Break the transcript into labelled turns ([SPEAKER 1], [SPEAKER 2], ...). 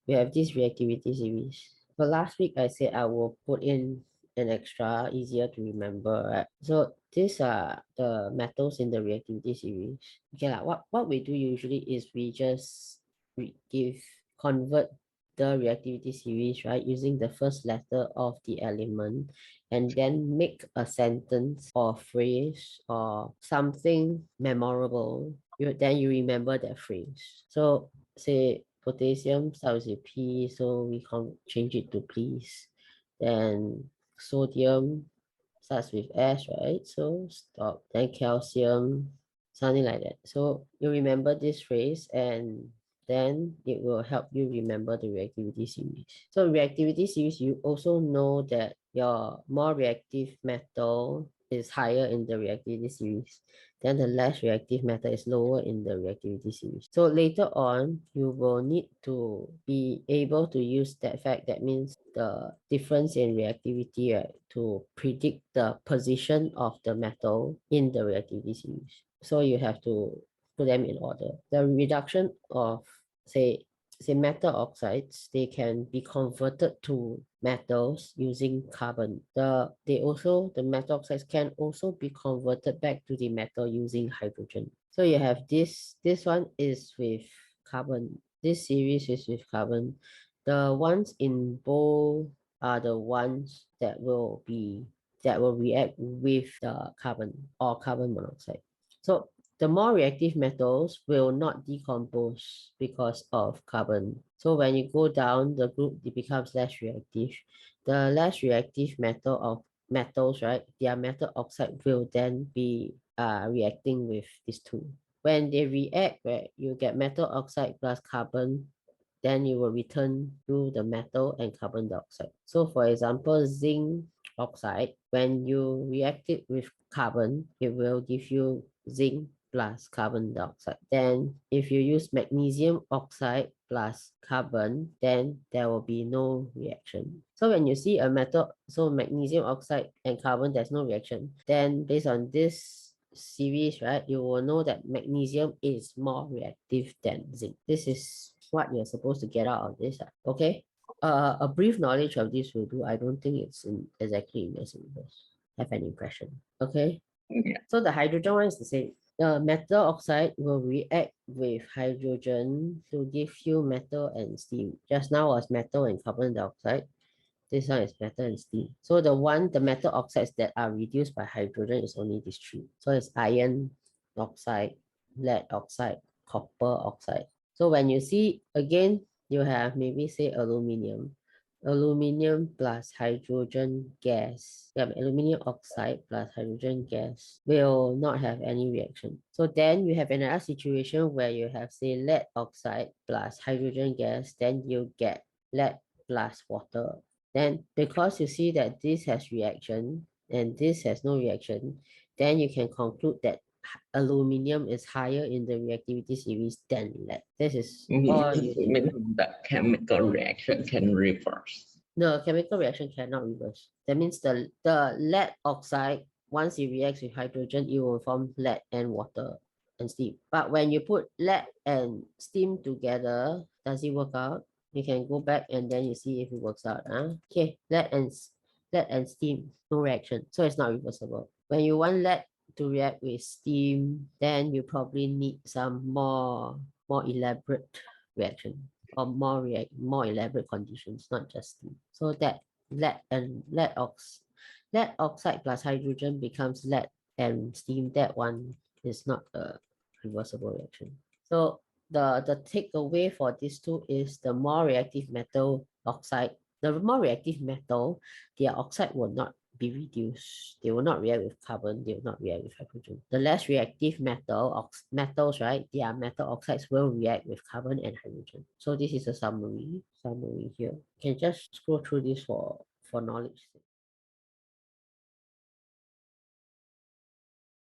[SPEAKER 1] we have this reactivity series. For last week, I said I will put in an extra, easier to remember, right? So these are the metals in the reactivity series. Okay, like what we do usually is we just convert the reactivity series, right, using the first letter of the element, and then make a sentence or phrase or something memorable. Then you remember that phrase. So say potassium starts with P, so we can change it to please. Then sodium starts with S, right? So stop. Then calcium, something like that. So you remember this phrase, and then it will help you remember the reactivity series. So reactivity series, you also know that your more reactive metal is higher in the reactivity series, then the less reactive metal is lower in the reactivity series. So later on, you will need to be able to use that fact, that means the difference in reactivity, right, to predict the position of the metal in the reactivity series. So you have to put them in order. The reduction of, say, metal oxides, they can be converted to metals using carbon. The metal oxides can also be converted back to the metal using hydrogen. So you have this one is with carbon. This series is with carbon. The ones in bold are the ones that will react with the carbon or carbon monoxide. So the more reactive metals will not decompose because of carbon. So when you go down the group, it becomes less reactive. The less reactive metals, right? Their metal oxide will then be reacting with these two. When they react, right, you get metal oxide plus carbon, then you will return to the metal and carbon dioxide. So for example, zinc oxide, when you react it with carbon, it will give you zinc plus carbon dioxide. Then if you use magnesium oxide plus carbon, then there will be no reaction. So when you see a metal, so magnesium oxide and carbon, there's no reaction, then based on this series, right, you will know that magnesium is more reactive than zinc. This is what you're supposed to get out of this. Okay. A brief knowledge of this will do. I don't think it's exactly in your syllabus. Have an impression. Okay.
[SPEAKER 2] Yeah.
[SPEAKER 1] So the hydrogen one is the same. The metal oxide will react with hydrogen to give you metal and steam. Just now was metal and carbon dioxide. This one is metal and steam. So the metal oxides that are reduced by hydrogen is only these three. So it's iron oxide, lead oxide, copper oxide. So when you see again, you have maybe say aluminium. Aluminium plus hydrogen gas. Aluminium oxide plus hydrogen gas will not have any reaction. So then you have another situation where you have say lead oxide plus hydrogen gas, then you get lead plus water. Then because you see that this has reaction and this has no reaction, then you can conclude that aluminum is higher in the reactivity series than lead. This is all you need.
[SPEAKER 2] Meaning the chemical reaction can reverse.
[SPEAKER 1] No, chemical reaction cannot reverse. That means the lead oxide, once it reacts with hydrogen, it will form lead and water and steam. But when you put lead and steam together, does it work out? You can go back and then you see if it works out. Okay, lead and steam, no reaction. So it's not reversible. When you want lead to react with steam, then you probably need some more elaborate reaction or more elaborate conditions, not just steam. So that lead oxide plus hydrogen becomes lead and steam. That one is not a reversible reaction. So the takeaway for these two is the more reactive metal oxide, the more reactive metal, their oxide will not be reduced. They will not react with carbon, they will not react with hydrogen. The less reactive metals, right, their metal oxides will react with carbon and hydrogen. So this is a summary here. You can just scroll through this for knowledge.